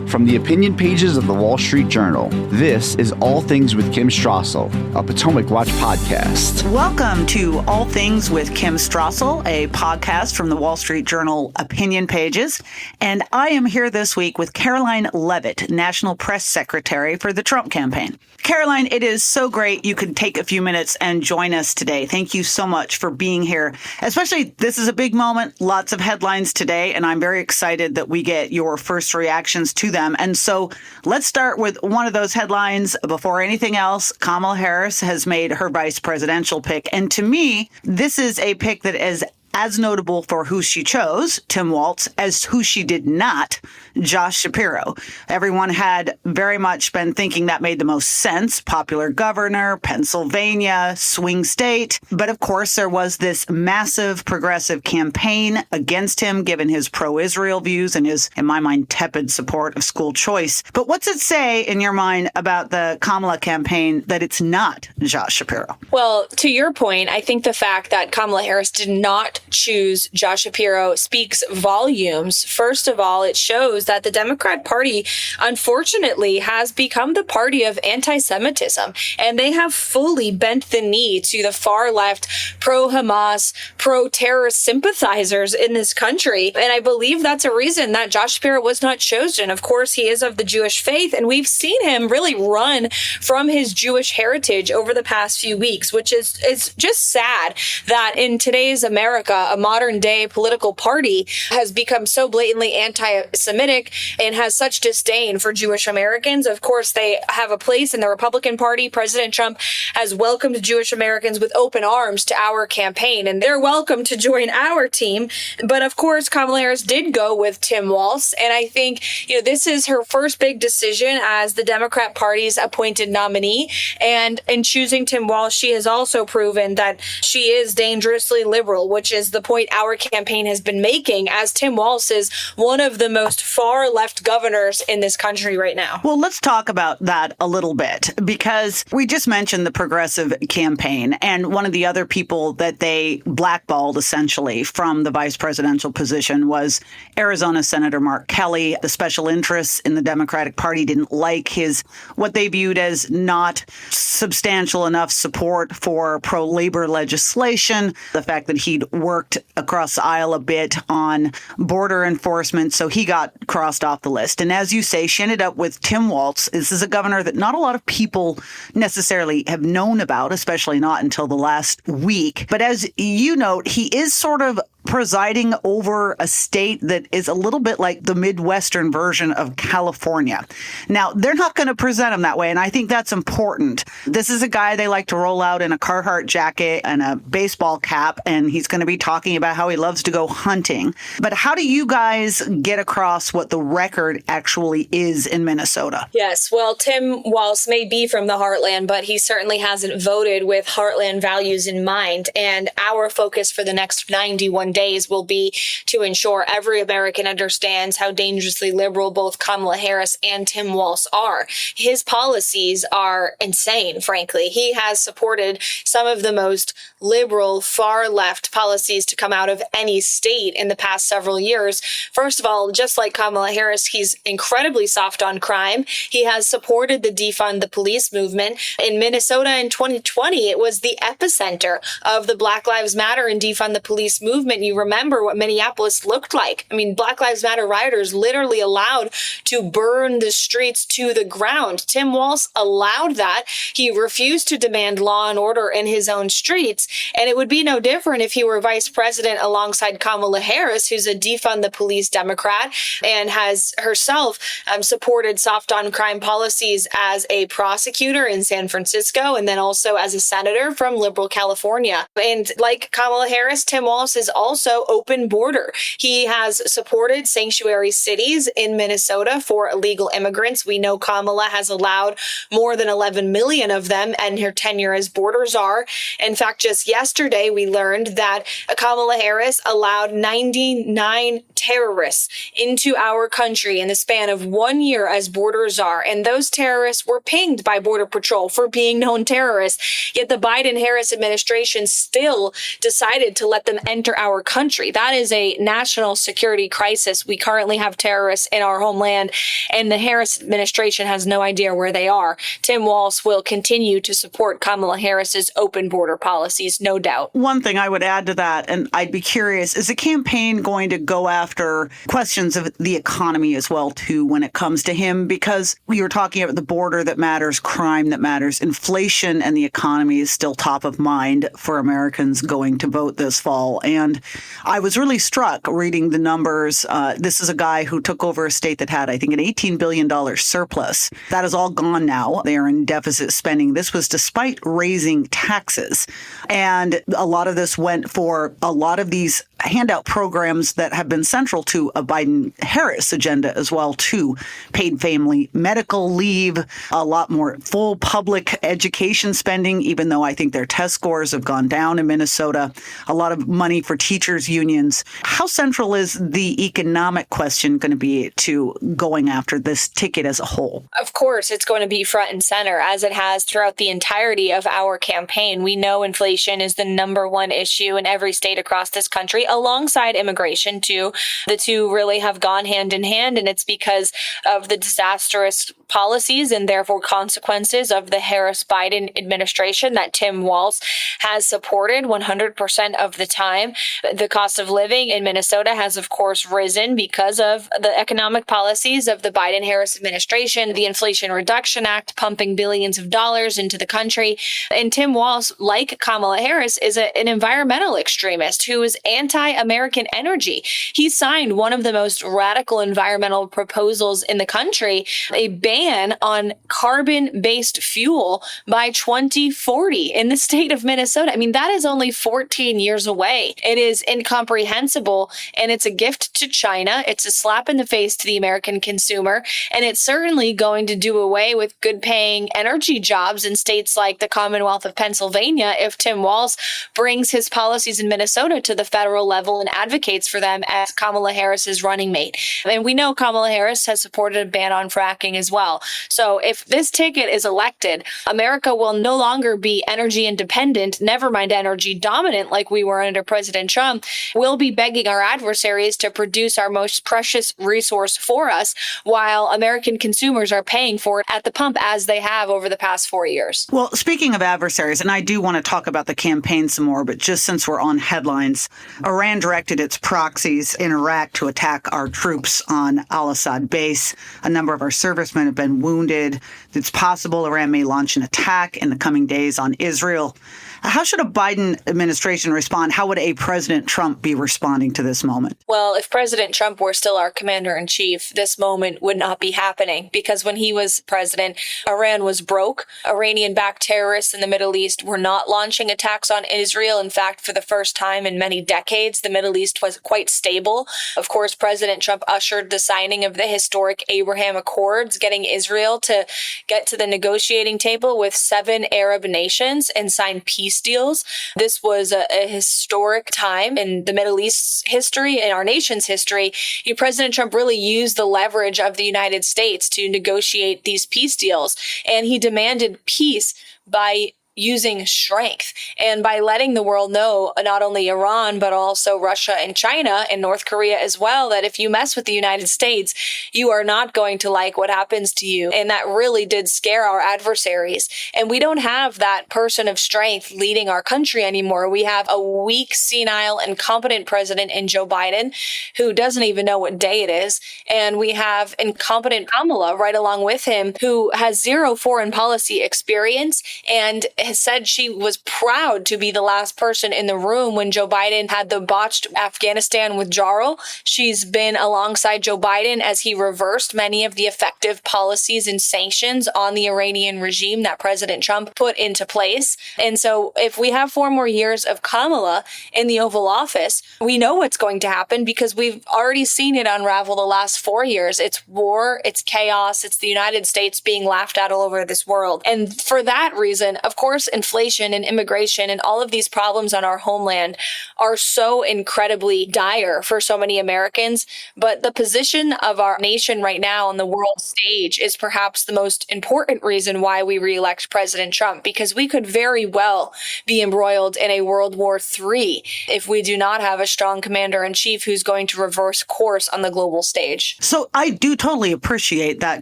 From the opinion pages of the Wall Street Journal, this is All Things with Kim Strassel, a Potomac Watch podcast. Welcome to All Things with Kim Strassel, a podcast from the Wall Street Journal opinion pages. And I am here this week with Karoline Leavitt, National Press Secretary for the Trump campaign. Karoline, it is so great you could take a few minutes and join us today. Thank you so much for being here. Especially, this is a big moment, lots of headlines today, and I'm very excited that we get your first reactions to them. And so let's start with one of those headlines. Before anything else, Kamala Harris has made her vice presidential pick. And to me, this is a pick that is as notable for who she chose, Tim Walz, as who she did not, Josh Shapiro. Everyone had very much been thinking that made the most sense. Popular governor, Pennsylvania, swing state. But of course, there was this massive progressive campaign against him, given his pro-Israel views and his, in my mind, tepid support of school choice. But what's it say in your mind about the Kamala campaign that it's not Josh Shapiro? Well, to your point, I think the fact that Kamala Harris did not choose Josh Shapiro speaks volumes. First of all, it shows that the Democrat Party, unfortunately, has become the party of anti-Semitism, and they have fully bent the knee to the far left, pro-Hamas, pro-terrorist sympathizers in this country. And I believe that's a reason that Josh Shapiro was not chosen. Of course, he is of the Jewish faith, and we've seen him really run from his Jewish heritage over the past few weeks, which is just sad that in today's America, a modern day political party has become so blatantly anti-Semitic and has such disdain for Jewish Americans. Of course, they have a place in the Republican Party. President Trump has welcomed Jewish Americans with open arms to our campaign, and they're welcome to join our team. But of course, Kamala Harris did go with Tim Walz, and I think this is her first big decision as the Democrat Party's appointed nominee. And in choosing Tim Walz, she has also proven that she is dangerously liberal, which is the point our campaign has been making, as Tim Walz is one of the most far left governors in this country right now. Well, let's talk about that a little bit, because we just mentioned the progressive campaign, and one of the other people that they blackballed essentially from the vice presidential position was Arizona Senator Mark Kelly. The special interests in the Democratic Party didn't like his, what they viewed as not substantial enough support for pro-labor legislation, the fact that he'd worked across the aisle a bit on border enforcement, so he got crossed off the list. And as you say, she ended up with Tim Walz. This is a governor that not a lot of people necessarily have known about, especially not until the last week. But as you note, he is sort of presiding over a state that is a little bit like the Midwestern version of California. Now, they're not going to present him that way, and I think that's important. This is a guy they like to roll out in a Carhartt jacket and a baseball cap, and he's going to be talking about how he loves to go hunting. But how do you guys get across what the record actually is in Minnesota? Yes, well, Tim Walz may be from the Heartland, but he certainly hasn't voted with Heartland values in mind. And our focus for the next 91 days will be to ensure every American understands how dangerously liberal both Kamala Harris and Tim Walz are. His policies are insane, frankly. He has supported some of the most liberal, far-left policies to come out of any state in the past several years. First of all, just like Kamala Harris, he's incredibly soft on crime. He has supported the defund the police movement. In Minnesota in 2020, it was the epicenter of the Black Lives Matter and defund the police movement. You remember what Minneapolis looked like. I mean, Black Lives Matter rioters literally allowed to burn the streets to the ground. Tim Walz allowed that. He refused to demand law and order in his own streets. And it would be no different if he were vice president alongside Kamala Harris, who's a defund the police Democrat and has herself supported soft on crime policies as a prosecutor in San Francisco and then also as a senator from liberal California. And like Kamala Harris, Tim Walz is also open border. He has supported sanctuary cities in Minnesota for illegal immigrants. We know Kamala has allowed more than 11 million of them in her tenure as border czar. In fact, just yesterday, we learned that Kamala Harris allowed 99 terrorists into our country in the span of 1 year as border czar. And those terrorists were pinged by Border Patrol for being known terrorists. Yet the Biden-Harris administration still decided to let them enter our our country. That is a national security crisis. We currently have terrorists in our homeland, and the Harris administration has no idea where they are. Tim Walz will continue to support Kamala Harris's open border policies, no doubt. One thing I would add to that, and I'd be curious, is the campaign going to go after questions of the economy as well, too, when it comes to him? Because we were talking about the border that matters, crime that matters, inflation and the economy is still top of mind for Americans going to vote this fall. And I was really struck reading the numbers. This is a guy who took over a state that had, I think, an $18 billion surplus. That is all gone now. They are in deficit spending. This was despite raising taxes. And a lot of this went for a lot of these handout programs that have been central to a Biden-Harris agenda as well, too. Paid family medical leave, a lot more full public education spending, even though I think their test scores have gone down in Minnesota, a lot of money for teachers' unions. How central is the economic question going to be to going after this ticket as a whole? Of course, it's going to be front and center, as it has throughout the entirety of our campaign. We know inflation is the number one issue in every state across this country, alongside immigration, too. The two really have gone hand in hand, and it's because of the disastrous policies and therefore consequences of the Harris-Biden administration that Tim Walz has supported 100% of the time. The cost of living in Minnesota has, of course, risen because of the economic policies of the Biden-Harris administration, the Inflation Reduction Act pumping billions of dollars into the country. And Tim Walz, like Kamala Harris, is an environmental extremist who is anti-American energy. He signed one of the most radical environmental proposals in the country, a ban on carbon-based fuel by 2040 in the state of Minnesota. I mean, that is only 14 years away. It is incomprehensible, and it's a gift to China. It's a slap in the face to the American consumer, and it's certainly going to do away with good-paying energy jobs in states like the Commonwealth of Pennsylvania if Tim Walz brings his policies in Minnesota to the federal level and advocates for them as Kamala Harris's running mate. And we know Kamala Harris has supported a ban on fracking as well. So if this ticket is elected, America will no longer be energy independent, never mind energy dominant like we were under President Trump. We'll be begging our adversaries to produce our most precious resource for us, while American consumers are paying for it at the pump as they have over the past 4 years. Well, speaking of adversaries, and I do want to talk about the campaign some more, but just since we're on headlines, Iran directed its proxies in Iraq to attack our troops on al-Assad base. A number of our servicemen have been wounded. It's possible Iran may launch an attack in the coming days on Israel. How should a Biden administration respond? How would a President Trump be responding to this moment? Well, if President Trump were still our commander-in-chief, this moment would not be happening, because when he was president, Iran was broke. Iranian-backed terrorists in the Middle East were not launching attacks on Israel. In fact, for the first time in many decades, the Middle East was quite stable. Of course, President Trump ushered the signing of the historic Abraham Accords, getting Israel to get to the negotiating table with 7 Arab nations and sign peace deals. This was a historic time in the Middle East's history, in our nation's history. President Trump really used the leverage of the United States to negotiate these peace deals, and he demanded peace by using strength and by letting the world know, not only Iran, but also Russia and China and North Korea as well, that if you mess with the United States, you are not going to like what happens to you. And that really did scare our adversaries. And we don't have that person of strength leading our country anymore. We have a weak, senile, incompetent president in Joe Biden who doesn't even know what day it is. And we have incompetent Kamala right along with him, who has zero foreign policy experience and has said she was proud to be the last person in the room when Joe Biden had the botched Afghanistan withdrawal. She's been alongside Joe Biden as he reversed many of the effective policies and sanctions on the Iranian regime that President Trump put into place. And so if we have 4 more years of Kamala in the Oval Office, we know what's going to happen because we've already seen it unravel the last 4 years. It's war, it's chaos, it's the United States being laughed at all over this world. And for that reason, of course, course, inflation and immigration and all of these problems on our homeland are so incredibly dire for so many Americans. But the position of our nation right now on the world stage is perhaps the most important reason why we reelect President Trump, because we could very well be embroiled in a World War III if we do not have a strong commander-in-chief who's going to reverse course on the global stage. So I do totally appreciate that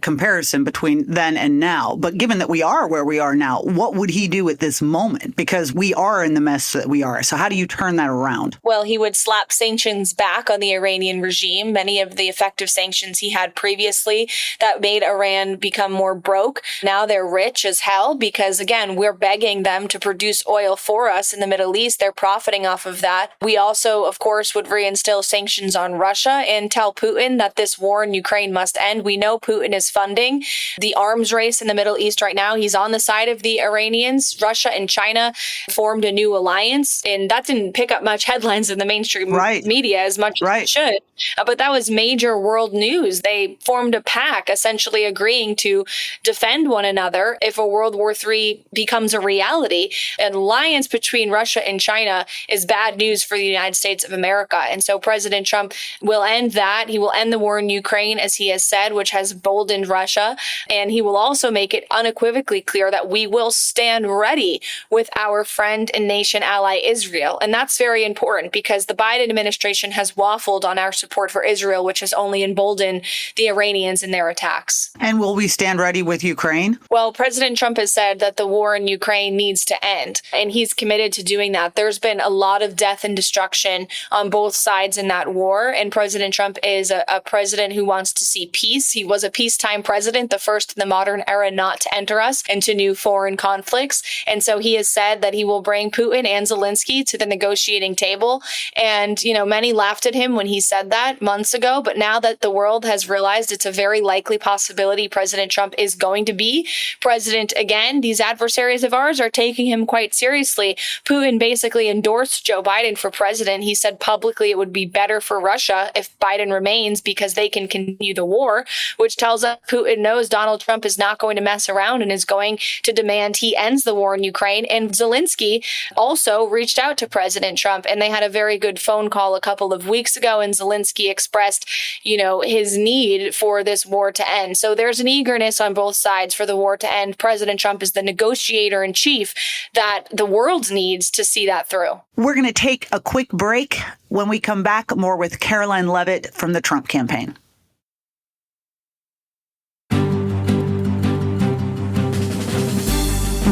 comparison between then and now. But given that we are where we are now, what would he do at this moment? Because we are in the mess that we are. So how do you turn that around? Well, he would slap sanctions back on the Iranian regime. Many of the effective sanctions he had previously that made Iran become more broke. Now they're rich as hell because, again, we're begging them to produce oil for us in the Middle East. They're profiting off of that. We also, of course, would reinstill sanctions on Russia and tell Putin that this war in Ukraine must end. We know Putin is funding the arms race in the Middle East right now. He's on the side of the Iranians. Russia and China formed a new alliance, and that didn't pick up much headlines in the mainstream media as much as it should. But that was major world news. They formed a pact, essentially agreeing to defend one another if a World War III becomes a reality. An alliance between Russia and China is bad news for the United States of America. And so President Trump will end that. He will end the war in Ukraine, as he has said, which has boldened Russia. And he will also make it unequivocally clear that we will stand ready with our friend and nation ally Israel. And that's very important because the Biden administration has waffled on our support for Israel, which has only emboldened the Iranians in their attacks. And will we stand ready with Ukraine? Well, President Trump has said that the war in Ukraine needs to end, and he's committed to doing that. There's been a lot of death and destruction on both sides in that war, and President Trump is a president who wants to see peace. He was a peacetime president, the first in the modern era not to enter us into new foreign conflicts. And so he has said that he will bring Putin and Zelensky to the negotiating table. And, many laughed at him when he said that months ago. But now that the world has realized it's a very likely possibility President Trump is going to be president again, these adversaries of ours are taking him quite seriously. Putin basically endorsed Joe Biden for president. He said publicly it would be better for Russia if Biden remains because they can continue the war, which tells us Putin knows Donald Trump is not going to mess around and is going to demand he ends the war in Ukraine. And Zelensky also reached out to President Trump, and they had a very good phone call a couple of weeks ago, and Zelensky expressed, his need for this war to end. So there's an eagerness on both sides for the war to end. President Trump is the negotiator in chief that the world needs to see that through. We're going to take a quick break. When we come back, more with Karoline Leavitt from the Trump campaign.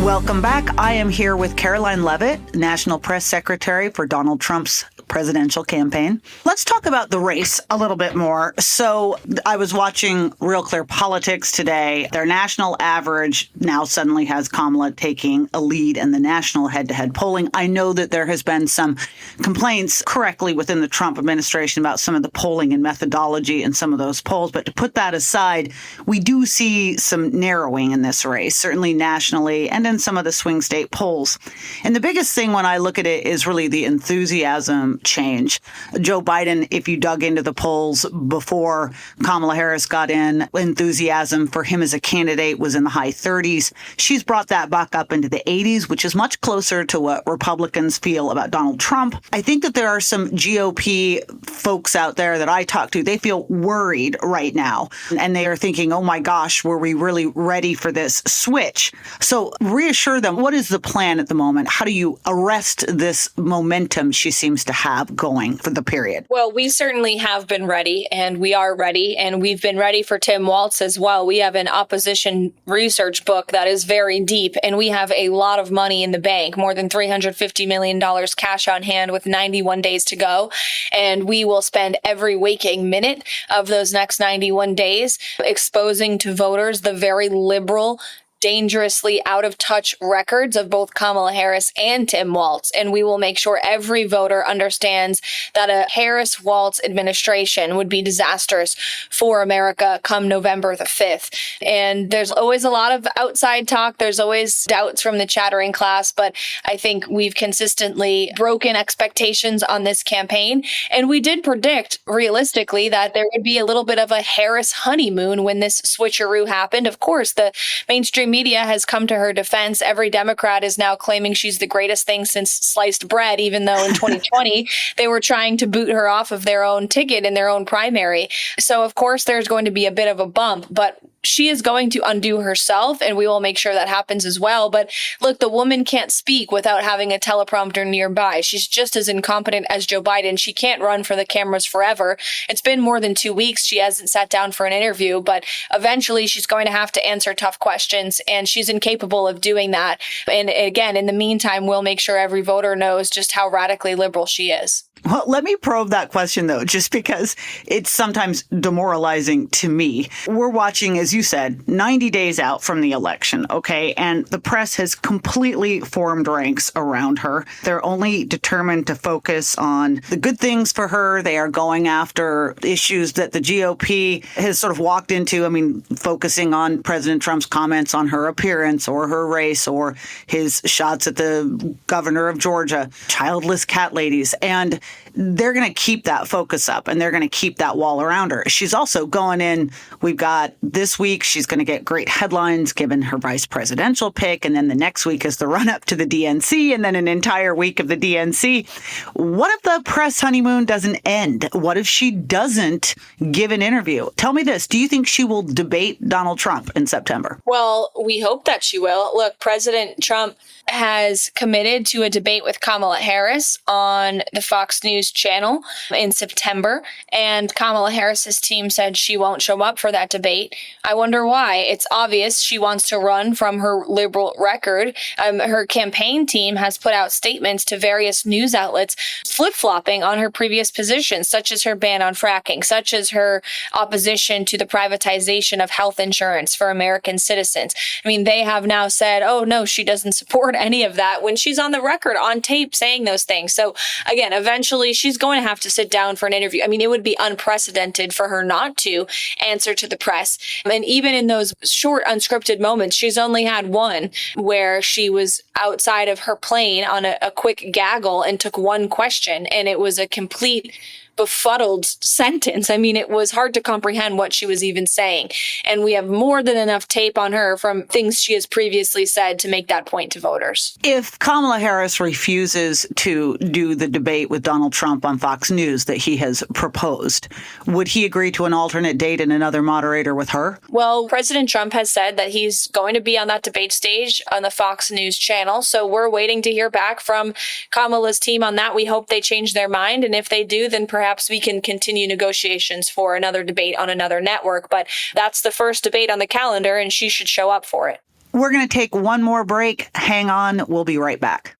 Welcome back. I am here with Karoline Leavitt, National Press Secretary for Donald Trump's presidential campaign. Let's talk about the race a little bit more. So I was watching Real Clear Politics today. Their national average now suddenly has Kamala taking a lead in the national head-to-head polling. I know that there has been some complaints correctly within the Trump administration about some of the polling and methodology in some of those polls. But to put that aside, we do see some narrowing in this race, certainly nationally and in some of the swing state polls. And the biggest thing when I look at it is really the enthusiasm change. Joe Biden, if you dug into the polls before Kamala Harris got in, enthusiasm for him as a candidate was in the high 30s. She's brought that back up into the 80s, which is much closer to what Republicans feel about Donald Trump. I think that there are some GOP folks out there that I talk to, they feel worried right now. And they are thinking, oh my gosh, were we really ready for this switch? So reassure them, what is the plan at the moment? How do you arrest this momentum she seems to have going for the period? Well, we certainly have been ready, and we are ready, and we've been ready for Tim Walz as well. We have an opposition research book that is very deep, and we have a lot of money in the bank, more than $350 million cash on hand with 91 days to go. And we will spend every waking minute of those next 91 days exposing to voters the very liberal, dangerously out of touch records of both Kamala Harris and Tim Walz. And we will make sure every voter understands that a Harris-Walz administration would be disastrous for America come November the 5th. And there's always a lot of outside talk. There's always doubts from the chattering class, but I think we've consistently broken expectations on this campaign. And we did predict realistically that there would be a little bit of a Harris honeymoon when this switcheroo happened. Of course, the mainstream media has come to her defense. Every Democrat is now claiming she's the greatest thing since sliced bread, even though in 2020 they were trying to boot her off of their own ticket in their own primary. So, of course, there's going to be a bit of a bump, but she is going to undo herself, and we will make sure that happens as well. But look, the woman can't speak without having a teleprompter nearby. She's just as incompetent as Joe Biden. She can't run for the cameras forever. It's been more than 2 weeks. She hasn't sat down for an interview, but eventually she's going to have to answer tough questions, and she's incapable of doing that. And again, in the meantime, we'll make sure every voter knows just how radically liberal she is. Well, let me probe that question, though, just because it's sometimes demoralizing to me. We're watching, as you said, 90 days out from the election, okay? And the press has completely formed ranks around her. They're only determined to focus on the good things for her. They are going after issues that the GOP has sort of walked into. I mean, focusing on President Trump's comments on her appearance or her race or his shots at the governor of Georgia, childless cat ladies. And they're going to keep that focus up, and they're going to keep that wall around her. She's also going in. We've got this week, she's going to get great headlines given her vice presidential pick. And then the next week is the run up to the DNC, and then an entire week of the DNC. What if the press honeymoon doesn't end? What if she doesn't give an interview? Tell me this. Do you think she will debate Donald Trump in September? Well, we hope that she will. Look, President Trump has committed to a debate with Kamala Harris on the Fox News channel in September, and Kamala Harris's team said she won't show up for that debate. I wonder why. It's obvious she wants to run from her liberal record. Her campaign team has put out statements to various news outlets flip-flopping on her previous positions, such as her ban on fracking, such as her opposition to the privatization of health insurance for American citizens. I mean, they have now said, oh, no, she doesn't support any of that when she's on the record on tape saying those things. So again, eventually she's going to have to sit down for an interview. I mean, it would be unprecedented for her not to answer to the press. And even in those short unscripted moments, she's only had one where she was outside of her plane on a quick gaggle and took one question, and it was a complete befuddled sentence. I mean, it was hard to comprehend what she was even saying. And we have more than enough tape on her from things she has previously said to make that point to voters. If Kamala Harris refuses to do the debate with Donald Trump on Fox News that he has proposed, would he agree to an alternate date and another moderator with her? Well, President Trump has said that he's going to be on that debate stage on the Fox News channel. So we're waiting to hear back from Kamala's team on that. We hope they change their mind. And if they do, then perhaps we can continue negotiations for another debate on another network. But that's the first debate on the calendar, and she should show up for it. We're going to take one more break. Hang on. We'll be right back.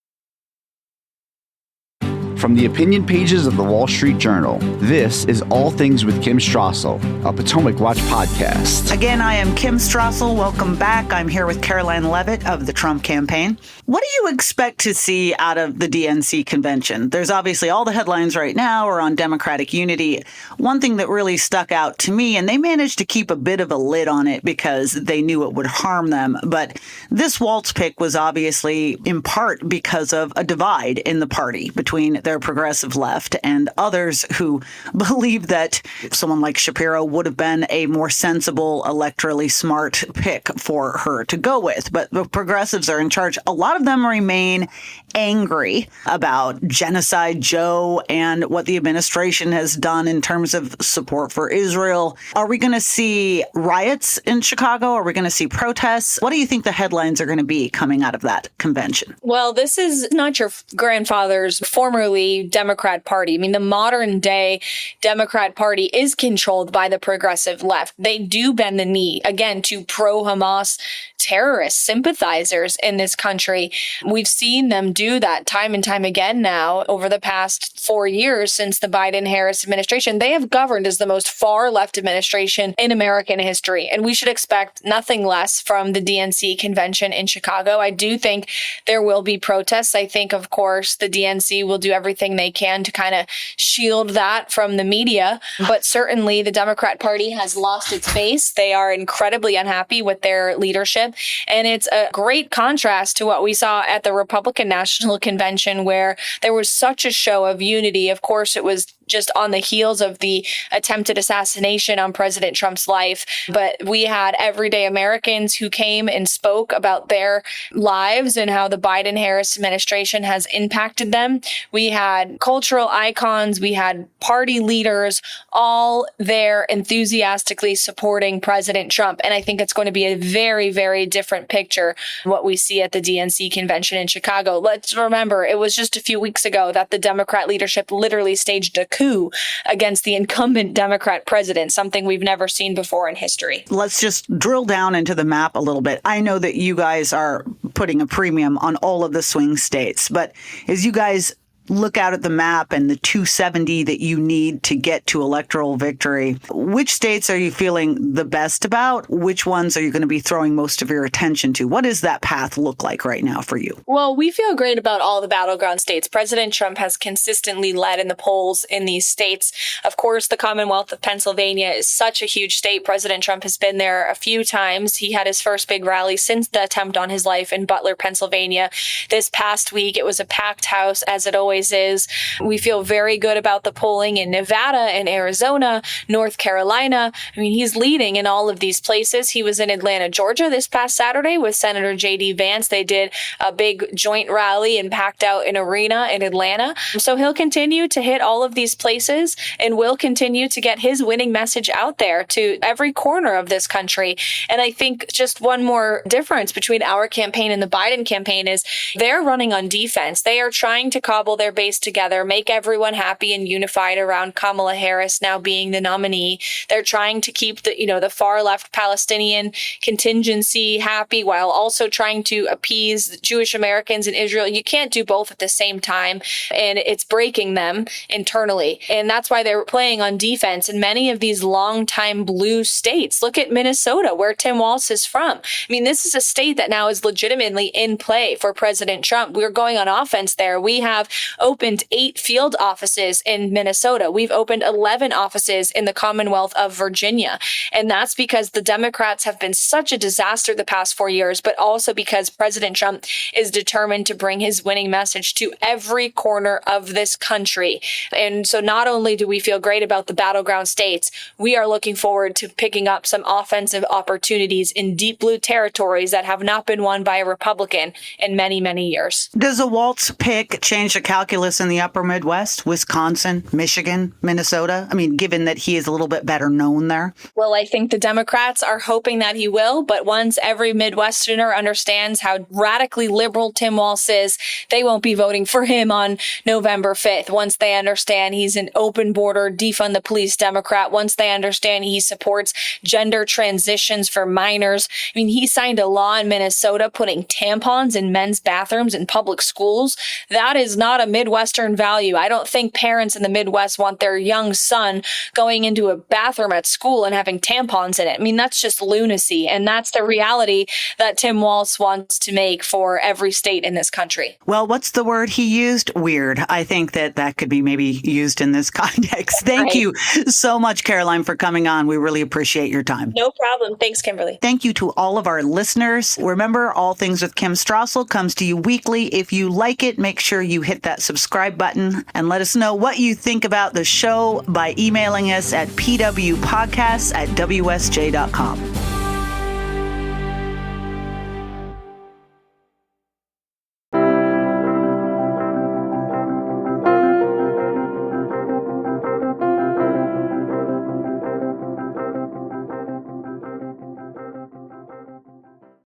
From the opinion pages of the Wall Street Journal, this is All Things with Kim Strassel, a Potomac Watch podcast. Again, I am Kim Strassel. Welcome back. I'm here with Karoline Leavitt of the Trump campaign. What do you expect to see out of the DNC convention? There's obviously all the headlines right now are on Democratic unity. One thing that really stuck out to me, and they managed to keep a bit of a lid on it because they knew it would harm them, but this Walz pick was obviously in part because of a divide in the party between their progressive left and others who believe that someone like Shapiro would have been a more sensible, electorally smart pick for her to go with. But the progressives are in charge. A lot of them remain angry about Genocide Joe and what the administration has done in terms of support for Israel. Are we going to see riots in Chicago? Are we going to see protests? What do you think the headlines are going to be coming out of that convention? Well, this is not your grandfather's formerly Democrat Party. I mean, the modern day Democrat Party is controlled by the progressive left. They do bend the knee, again, to pro-Hamas terrorist sympathizers in this country. We've seen them do that time and time again now over the past 4 years since the Biden-Harris administration. They have governed as the most far-left administration in American history, and we should expect nothing less from the DNC convention in Chicago. I do think there will be protests. I think, of course, the DNC will do everything they can to kind of shield that from the media, but certainly the Democrat Party has lost its base. They are incredibly unhappy with their leadership. And it's a great contrast to what we saw at the Republican National Convention, where there was such a show of unity. Of course, it was just on the heels of the attempted assassination on President Trump's life. But we had everyday Americans who came and spoke about their lives and how the Biden-Harris administration has impacted them. We had cultural icons, we had party leaders, all there enthusiastically supporting President Trump. And I think it's going to be a very, very different picture what we see at the DNC convention in Chicago. Let's remember, it was just a few weeks ago that the Democrat leadership literally staged a coup against the incumbent Democrat president, something we've never seen before in history. Let's just drill down into the map a little bit. I know that you guys are putting a premium on all of the swing states, but as you guys look out at the map and the 270 that you need to get to electoral victory, which states are you feeling the best about? Which ones are you going to be throwing most of your attention to? What does that path look like right now for you? Well, we feel great about all the battleground states. President Trump has consistently led in the polls in these states. Of course, the Commonwealth of Pennsylvania is such a huge state. President Trump has been there a few times. He had his first big rally since the attempt on his life in Butler, Pennsylvania. This past week, it was a packed house, as it always is. We feel very good about the polling in Nevada and Arizona, North Carolina. I mean, he's leading in all of these places. He was in Atlanta, Georgia this past Saturday with Senator J.D. Vance. They did a big joint rally and packed out an arena in Atlanta. So he'll continue to hit all of these places and will continue to get his winning message out there to every corner of this country. And I think just one more difference between our campaign and the Biden campaign is they're running on defense. They are trying to cobble their base together, make everyone happy and unified around Kamala Harris now being the nominee. They're trying to keep the far left Palestinian contingency happy while also trying to appease Jewish Americans in Israel. You can't do both at the same time, and it's breaking them internally. And that's why they're playing on defense in many of these longtime blue states. Look at Minnesota, where Tim Walz is from. I mean, this is a state that now is legitimately in play for President Trump. We're going on offense there. We have opened 8 field offices in Minnesota. We've opened 11 offices in the Commonwealth of Virginia. And that's because the Democrats have been such a disaster the past 4 years, but also because President Trump is determined to bring his winning message to every corner of this country. And so not only do we feel great about the battleground states, we are looking forward to picking up some offensive opportunities in deep blue territories that have not been won by a Republican in many, many years. Does a Walz pick change the calculus in the upper Midwest, Wisconsin, Michigan, Minnesota? I mean, given that he is a little bit better known there. Well, I think the Democrats are hoping that he will, but once every Midwesterner understands how radically liberal Tim Walz is, they won't be voting for him on November 5th. Once they understand he's an open border, defund the police Democrat, once they understand he supports gender transitions for minors. I mean, he signed a law in Minnesota putting tampons in men's bathrooms in public schools. That is not a Midwestern value. I don't think parents in the Midwest want their young son going into a bathroom at school and having tampons in it. I mean, that's just lunacy. And that's the reality that Tim Walz wants to make for every state in this country. Well, what's the word he used? Weird. I think that could be maybe used in this context. Thank you so much, Karoline, for coming on. We really appreciate your time. No problem. Thanks, Kimberly. Thank you to all of our listeners. Remember, All Things with Kim Strassel comes to you weekly. If you like it, make sure you hit that subscribe button and let us know what you think about the show by emailing us at pwpodcasts@wsj.com.